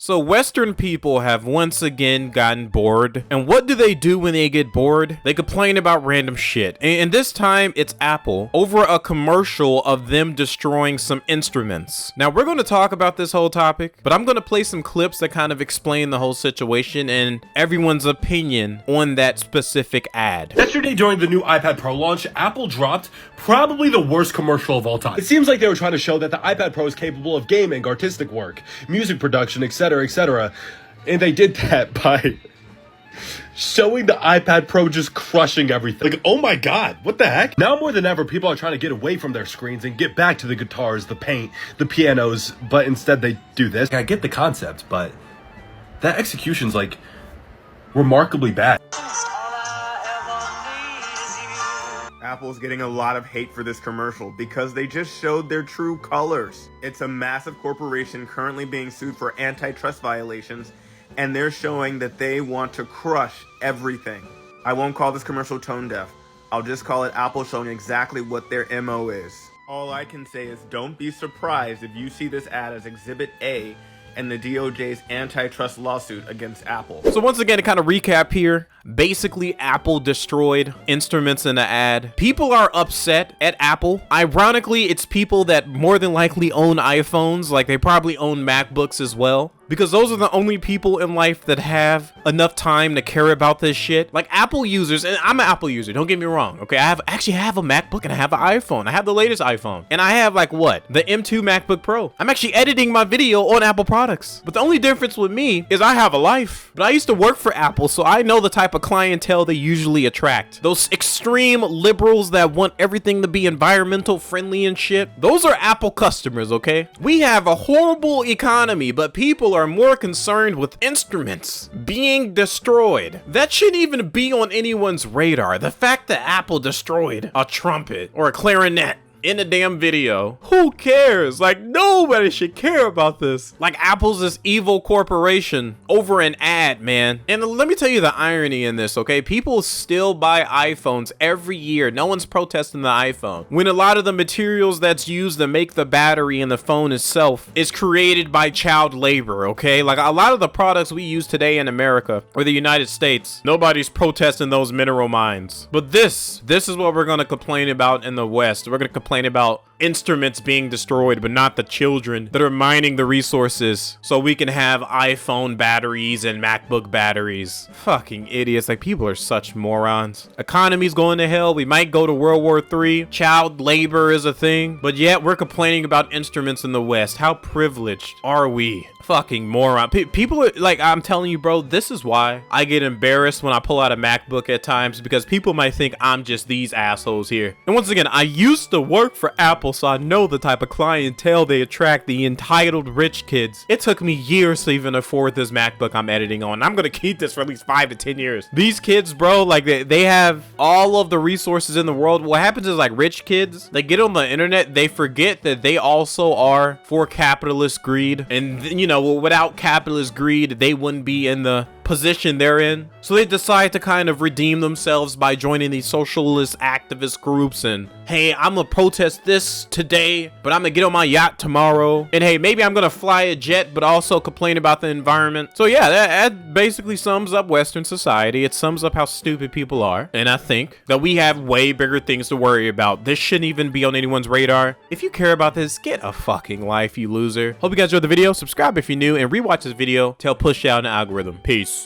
So Western people have once again gotten bored, and what do they do when they get bored? They complain about random shit, and this time it's Apple over a commercial of them destroying some instruments. Now we're going to talk about this whole topic, but I'm going to play some clips that kind of explain the whole situation and everyone's opinion on that specific ad. Yesterday during the new iPad Pro launch, Apple dropped probably the worst commercial of all time. It seems like they were trying to show that the iPad Pro is capable of gaming, artistic work, music production, etc. etc. And they did that by showing the iPad Pro just crushing everything. Like, oh my god, what the heck? Now more than ever, people are trying to get away from their screens and get back to the guitars, the paint, the pianos, but instead they do this. I get the concept, but that execution's like remarkably bad. Apple's getting a lot of hate for this commercial because they just showed their true colors. It's a massive corporation currently being sued for antitrust violations, and they're showing that they want to crush everything. I won't call this commercial tone deaf. I'll just call it Apple showing exactly what their MO is. All I can say is don't be surprised if you see this ad as Exhibit A and the DOJ's antitrust lawsuit against Apple. So once again, to kind of recap here, basically Apple destroyed instruments in the ad. People are upset at Apple. Ironically, it's people that more than likely own iPhones, like they probably own MacBooks as well, because those are the only people in life that have enough time to care about this shit. Like Apple users, and I'm an Apple user, don't get me wrong, okay? I actually have a MacBook and I have an iPhone. I have the latest iPhone. And I have like what? The M2 MacBook Pro. I'm actually editing my video on Apple products. But the only difference with me is I have a life. But I used to work for Apple, so I know the type of clientele they usually attract. Those extreme liberals that want everything to be environmental friendly and shit. Those are Apple customers, okay? We have a horrible economy, but people are more concerned with instruments being destroyed. That shouldn't even be on anyone's radar. The fact that Apple destroyed a trumpet or a clarinet in a damn video, who cares? Like, nobody should care about this. Like, Apple's this evil corporation over an ad, man. And let me tell you the irony in this, okay? People still buy iPhones every year. No one's protesting the iPhone, when a lot of the materials that's used to make the battery in the phone itself is created by child labor, okay? Like, a lot of the products we use today in America or the United States, nobody's protesting those mineral mines. But this is what we're gonna complain about in the West. We're gonna complain about instruments being destroyed, but not the children that are mining the resources so we can have iPhone batteries and MacBook batteries. Fucking idiots. Like, people are such morons. Economy's going to hell. We might go to World War III. Child labor is a thing, but yet we're complaining about instruments in the West. How privileged are we? Fucking moron. People are like, I'm telling you, bro, this is why I get embarrassed when I pull out a MacBook at times, because people might think I'm just these assholes here. And once again, I used to work for Apple, so I know the type of clientele they attract, the entitled rich kids. It took me years to even afford this MacBook I'm editing on. I'm gonna keep this for at least 5 to 10 years. These kids, bro, like they have all of the resources in the world. What happens is, like, rich kids, they get on the internet, they forget that they also are for capitalist greed. And, you know, without capitalist greed, they wouldn't be in the position they're in. So they decide to kind of redeem themselves by joining these socialist activist groups and, hey, I'm gonna protest this today, but I'm gonna get on my yacht tomorrow. And hey, maybe I'm gonna fly a jet, but also complain about the environment. So yeah, that basically sums up Western society. It sums up how stupid people are. And I think that we have way bigger things to worry about. This shouldn't even be on anyone's radar. If you care about this, get a fucking life, you loser. Hope you guys enjoyed the video. Subscribe if you're new and rewatch this video to help push out an algorithm. Peace.